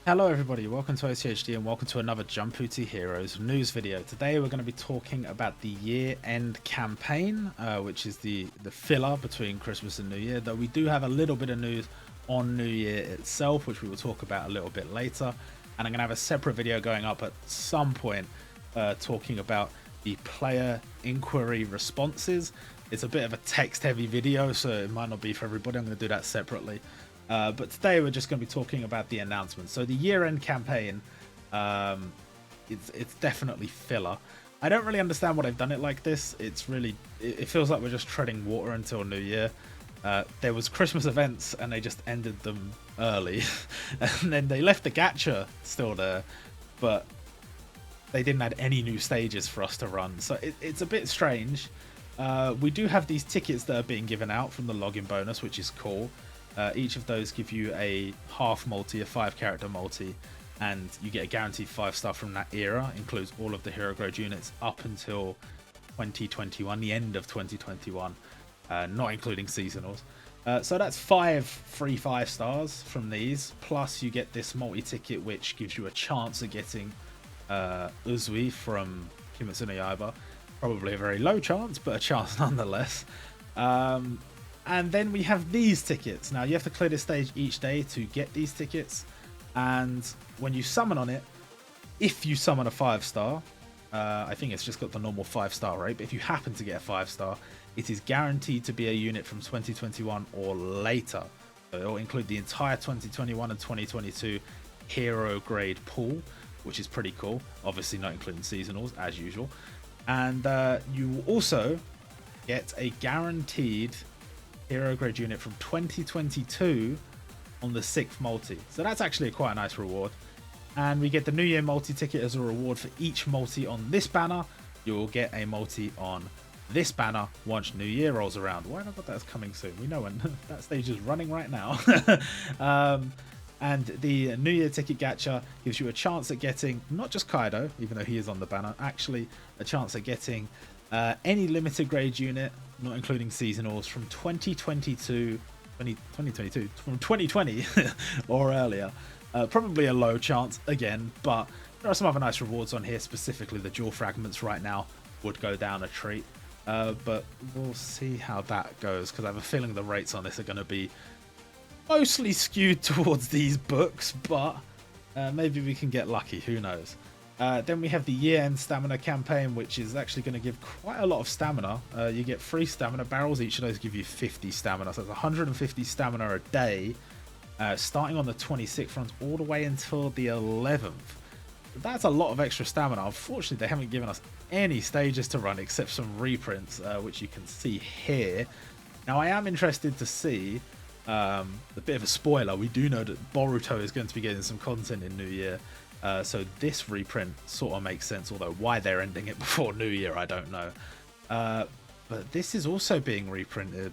Hello everybody, welcome to OCHD and welcome to another Jumputi Heroes news video. Today we're going to be talking about the year-end campaign, which is the filler between Christmas and New Year, though we do have a little bit of news on New Year itself, which we will talk about a little bit later. And I'm going to have a separate video going up at some point talking about the player inquiry responses. It's a bit of a text-heavy video, so it might not be for everybody. I'm going to do that separately. But today we're just going to be talking about the announcement. So the year-end campaign, it's definitely filler. I don't really understand why they've done it like this. It feels like we're just treading water until New Year. There was Christmas events and they just ended them early, and then they left the gacha still there, but they didn't add any new stages for us to run. So it's a bit strange. We do have these tickets that are being given out from the login bonus, which is cool. Each of those give you a half multi, a 5-character multi, and you get a guaranteed 5-star from that era. Includes all of the hero grade units up until 2021, the end of 2021, not including seasonals. So that's 5 free 5-stars from these, plus you get this multi-ticket which gives you a chance of getting Uzui from Kimetsu no Yaiba. Probably a very low chance, but a chance nonetheless. And then we have these tickets. Now you have to clear this stage each day to get these tickets, and when you summon on it, if you summon a 5-star, I think it's just got the normal 5-star rate, but if you happen to get a 5-star, it is guaranteed to be a unit from 2021 or later. So it will include the entire 2021 and 2022 hero grade pool, which is pretty cool, obviously not including seasonals as usual. And you will also get a guaranteed hero grade unit from 2022 on the 6th multi, so that's actually quite a nice reward. And we get the New Year multi ticket as a reward for each multi on this banner. You will get a multi on this banner once New Year rolls around. Why have I got that as coming soon? We know when that stage is running right now. And the New Year ticket gacha gives you a chance at getting not just Kaido, even though he is on the banner, actually a chance at getting any limited grade unit, not including seasonals, from 2022 from 2020 or earlier. Probably a low chance again, but there are some other nice rewards on here. Specifically the jewel fragments right now would go down a treat, but we'll see how that goes, because I have a feeling the rates on this are going to be mostly skewed towards these books, but maybe we can get lucky, who knows. Then we have the year-end stamina campaign, which is actually going to give quite a lot of stamina. You get 3 stamina barrels. Each of those give you 50 stamina, so it's 150 stamina a day, starting on the 26th, runs all the way until the 11th. That's a lot of extra stamina. Unfortunately, they haven't given us any stages to run except some reprints, which you can see here. Now, I am interested to see a bit of a spoiler. We do know that Boruto is going to be getting some content in New Year. So this reprint sort of makes sense, although why they're ending it before New Year, I don't know. But this is also being reprinted.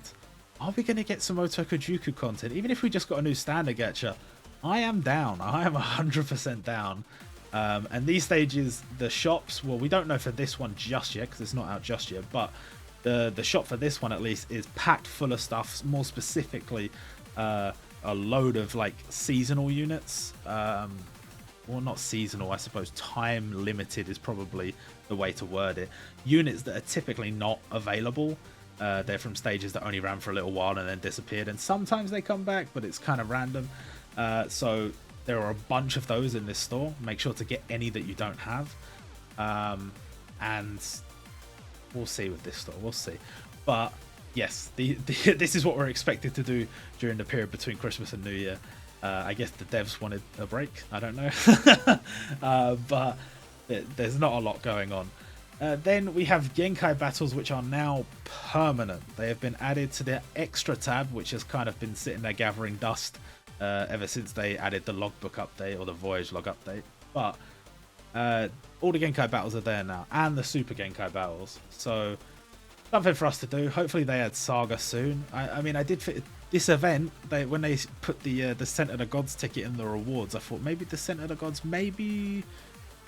Are we going to get some Otokojuku content? Even if we just got a new standard gacha, I am down. I am 100% down. And these stages, the shops, well, we don't know for this one just yet because it's not out just yet, but the shop for this one at least is packed full of stuff, more specifically a load of like seasonal units. Well, not seasonal, I suppose time limited is probably the way to word it. Units that are typically not available. They're from stages that only ran for a little while and then disappeared, and sometimes they come back, but it's kind of random. So there are a bunch of those in this store. Make sure to get any that you don't have, and we'll see with this store, we'll see. But yes, this is what we're expected to do during the period between Christmas and New Year. I guess the devs wanted a break, I don't know. But there's not a lot going on. Then we have Genkai battles, which are now permanent. They have been added to the extra tab, which has kind of been sitting there gathering dust ever since they added the logbook update or the voyage log update. But all the Genkai battles are there now, and the Super Genkai battles. So something for us to do. Hopefully they add Saga soon. I mean, I did fit this event, when they put the Descent of the Gods ticket in the rewards, I thought maybe Descent of the Gods, maybe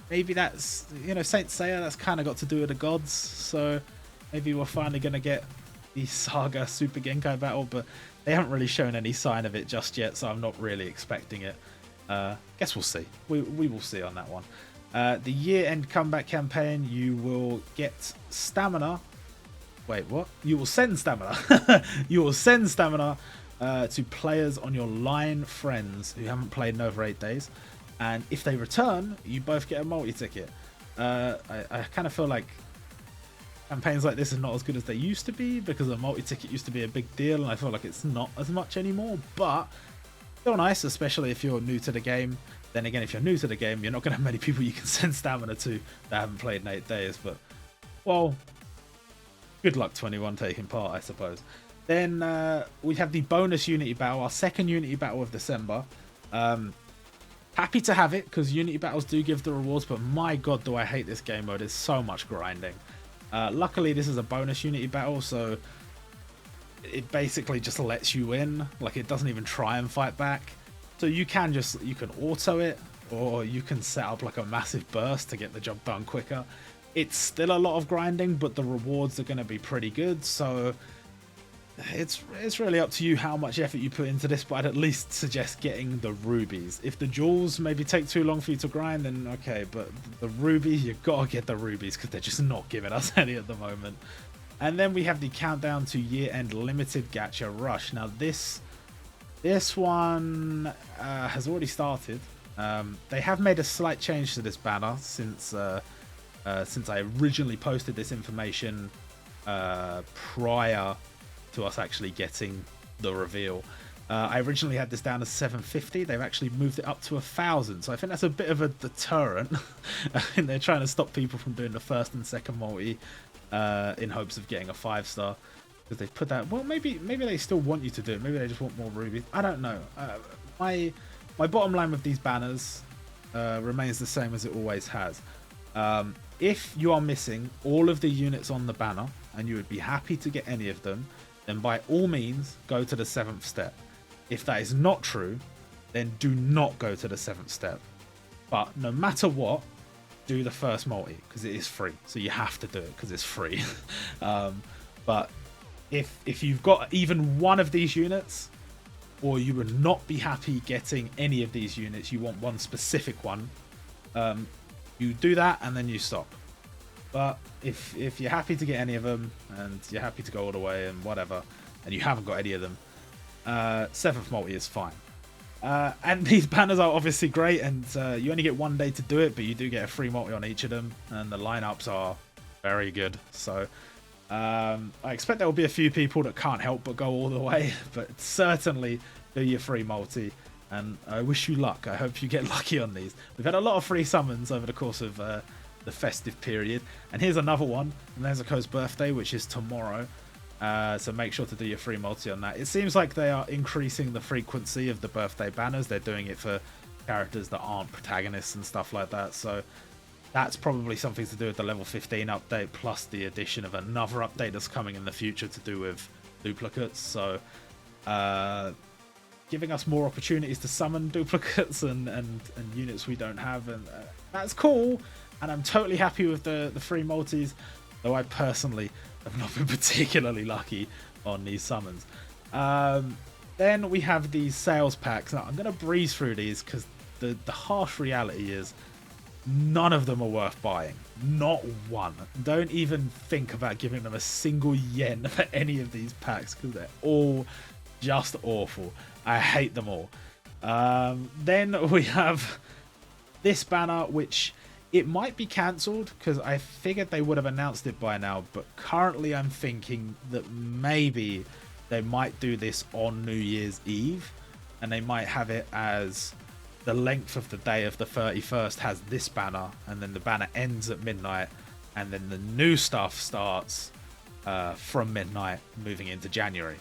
that's, you know, Saint Seiya, that's kind of got to do with the gods, so maybe we're finally going to get the Saga Super Genkai battle, but they haven't really shown any sign of it just yet, so I'm not really expecting it. Guess we'll see. We will see on that one. The year-end comeback campaign, you will get stamina. Wait, what? You will send stamina. You will send stamina to players on your line friends who haven't played in over 8 days. And if they return, you both get a multi-ticket. I kind of feel like campaigns like this are not as good as they used to be, because a multi-ticket used to be a big deal, and I feel like it's not as much anymore. But still nice, especially if you're new to the game. Then again, if you're new to the game, you're not going to have many people you can send stamina to that haven't played in 8 days. But, well, good luck 21 taking part, I suppose. Then we have the bonus Unity Battle, our second Unity Battle of December. Happy to have it, because Unity Battles do give the rewards, but my god do I hate this game mode. There's so much grinding. Luckily, this is a bonus Unity Battle, so it basically just lets you in. Like, it doesn't even try and fight back. So you can auto it, or you can set up like a massive burst to get the job done quicker. It's still a lot of grinding, but the rewards are going to be pretty good, so it's really up to you how much effort you put into this, but I'd at least suggest getting the rubies. If the jewels maybe take too long for you to grind, then okay, but the rubies, you gotta get the rubies, because they're just not giving us any at the moment. And then we have the countdown to year-end limited gacha rush. Now this one has already started. They have made a slight change to this banner since I originally posted this information prior to us actually getting the reveal. I originally had this down as 750. They've actually moved it up to 1,000. So I think that's a bit of a deterrent. And they're trying to stop people from doing the first and second multi in hopes of getting a 5-star. Because they've put that. Well, maybe they still want you to do it. Maybe they just want more rubies. I don't know. My bottom line with these banners remains the same as it always has. If you are missing all of the units on the banner and you would be happy to get any of them, then by all means go to the 7th step. If that is not true, then do not go to the 7th step. But no matter what, do the first multi, because it is free. So you have to do it because it's free. But if you've got even one of these units, or you would not be happy getting any of these units, you want one specific one, you do that and then you stop. But if you're happy to get any of them, and you're happy to go all the way and whatever, and you haven't got any of them, 7th multi is fine. And these banners are obviously great, and you only get 1 day to do it, but you do get a free multi on each of them, and the lineups are very good. So I expect there will be a few people that can't help but go all the way, but certainly do your free multi. And I wish you luck. I hope you get lucky on these. We've had a lot of free summons over the course of the festive period, and here's another one, Nezuko's birthday, which is tomorrow. So make sure to do your free multi on that. It seems like they are increasing the frequency of the birthday banners. They're doing it for characters that aren't protagonists and stuff like that. So that's probably something to do with the level 15 update, plus the addition of another update that's coming in the future to do with duplicates. So giving us more opportunities to summon duplicates and units we don't have, and that's cool. And I'm totally happy with the free multis, though I personally have not been particularly lucky on these summons. Then we have these sales packs. Now, I'm going to breeze through these because the harsh reality is none of them are worth buying. Not one. Don't even think about giving them a single yen for any of these packs, because they're all just awful. I hate them all. Then we have this banner, which it might be cancelled, because I figured they would have announced it by now, but currently I'm thinking that maybe they might do this on New Year's Eve, and they might have it as the length of the day of the 31st has this banner, and then the banner ends at midnight, and then the new stuff starts from midnight moving into January.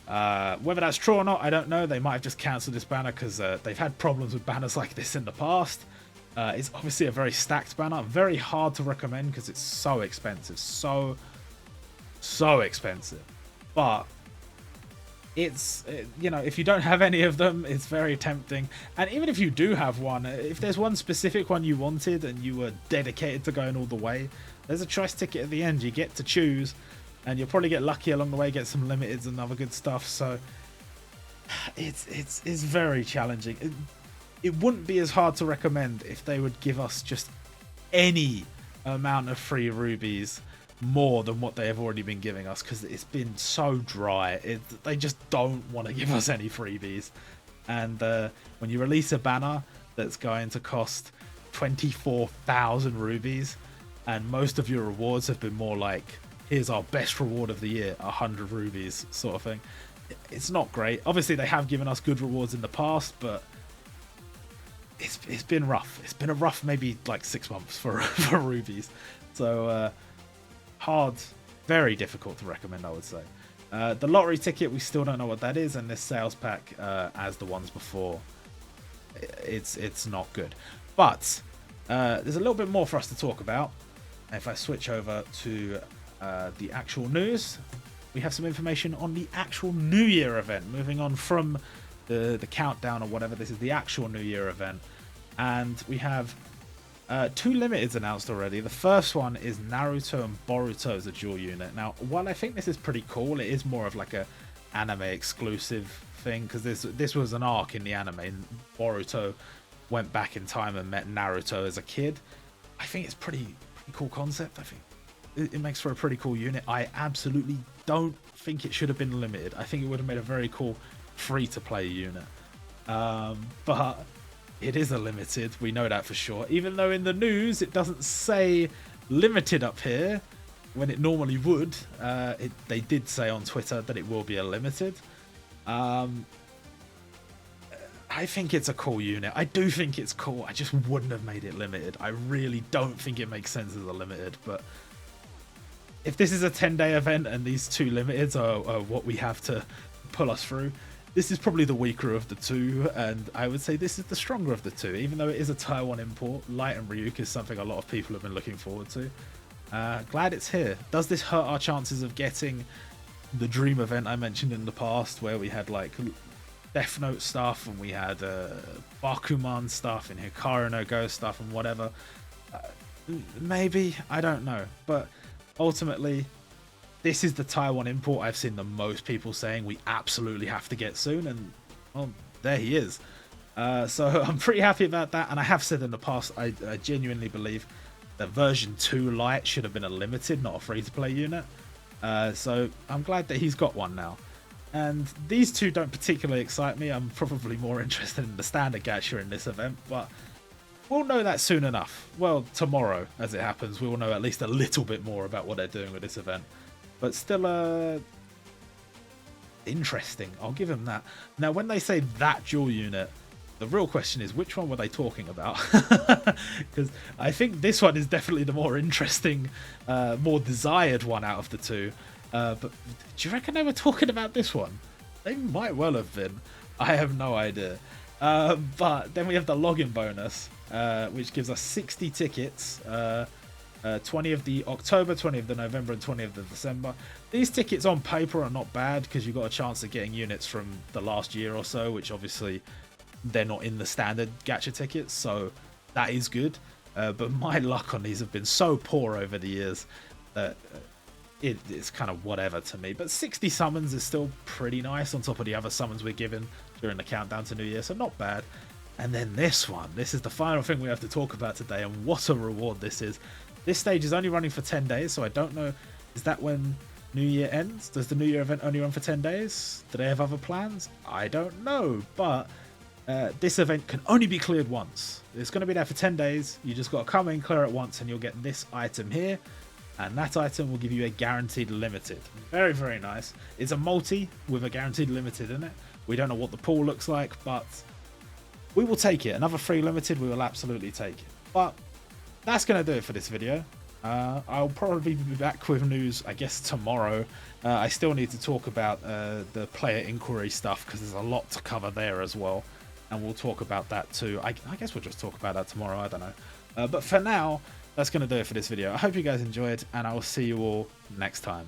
Whether that's true or not, I don't know. They might have just cancelled this banner because they've had problems with banners like this in the past. It's obviously a very stacked banner, very hard to recommend because it's so expensive, so expensive. But it's, you know, if you don't have any of them, it's very tempting. And even if you do have one, if there's one specific one you wanted and you were dedicated to going all the way, there's a choice ticket at the end. You get to choose, and you'll probably get lucky along the way, get some limiteds and other good stuff. So it's very challenging. it wouldn't be as hard to recommend if they would give us just any amount of free rubies more than what they have already been giving us, because it's been so dry. They just don't want to give us any freebies. And when you release a banner that's going to cost 24,000 rubies, and most of your rewards have been more like, here's our best reward of the year, 100 rubies sort of thing, it's not great. Obviously they have given us good rewards in the past, but it's been rough. It's been a rough maybe like 6 months for rubies. So hard, very difficult to recommend, I would say. The lottery ticket, we still don't know what that is, and this sales pack, as the ones before, it's not good. But there's a little bit more for us to talk about. If I switch over to the actual news, we have some information on the actual New Year event. Moving on from the countdown or whatever, this is the actual New Year event. And we have 2 limiteds announced already. The first one is Naruto and Boruto as a dual unit. Now, while I think this is pretty cool, it is more of like a anime exclusive thing, because this was an arc in the anime. Boruto went back in time and met Naruto as a kid. I think it's pretty cool concept. I think it makes for a pretty cool unit. I absolutely don't think it should have been limited. I think it would have made a very cool free-to-play unit. But it is a limited, we know that for sure. Even though in the news it doesn't say limited up here, when it normally would. They did say on Twitter that it will be a limited. I think it's a cool unit. I do think it's cool. I just wouldn't have made it limited. I really don't think it makes sense as a limited. But if this is a 10-day event and these 2 limiteds are what we have to pull us through, this is probably the weaker of the 2, and I would say this is the stronger of the 2. Even though it is a Taiwan import, Light and Ryuk is something a lot of people have been looking forward to. Glad it's here. Does this hurt our chances of getting the Dream event I mentioned in the past, where we had like Death Note stuff and we had Bakuman stuff and Hikaru no Go stuff and whatever? Maybe, I don't know. But ultimately, this is the Taiwan import I've seen the most people saying we absolutely have to get soon, and well, there he is. So I'm pretty happy about that, and I have said in the past, I genuinely believe that version 2 Lite should have been a limited, not a free-to-play unit. So I'm glad that he's got one now. And these 2 don't particularly excite me. I'm probably more interested in the standard gacha in this event, but we'll know that soon enough. Well, tomorrow, as it happens, we will know at least a little bit more about what they're doing with this event. But still, interesting. I'll give him that. Now, when they say that dual unit, the real question is, which one were they talking about? Because I think this one is definitely the more interesting, more desired one out of the 2. But do you reckon they were talking about this one? They might well have been. I have no idea. But then we have the login bonus, which gives us 60 tickets. 20 of the October, 20 of the November, and 20 of the December. These tickets on paper are not bad, because you've got a chance of getting units from the last year or so, which obviously they're not in the standard gacha tickets, so that is good. But my luck on these have been so poor over the years that it's kind of whatever to me. But 60 summons is still pretty nice on top of the other summons we're given during the countdown to New Year, so not bad. And then this one, this is the final thing we have to talk about today, and what a reward this is. This stage is only running for 10 days, so I don't know, is that when New Year ends? Does the New Year event only run for 10 days? Do they have other plans? I don't know, but this event can only be cleared once. It's going to be there for 10 days. You just got to come in, clear it once, and you'll get this item here. And that item will give you a guaranteed limited. Very, very nice. It's a multi with a guaranteed limited in it. We don't know what the pool looks like, but we will take it. Another free limited, we will absolutely take it. But that's going to do it for this video. I'll probably be back with news, I guess, tomorrow. I still need to talk about the player inquiry stuff, because there's a lot to cover there as well. And we'll talk about that too. I guess we'll just talk about that tomorrow. I don't know. But for now, that's going to do it for this video. I hope you guys enjoyed, and I will see you all next time.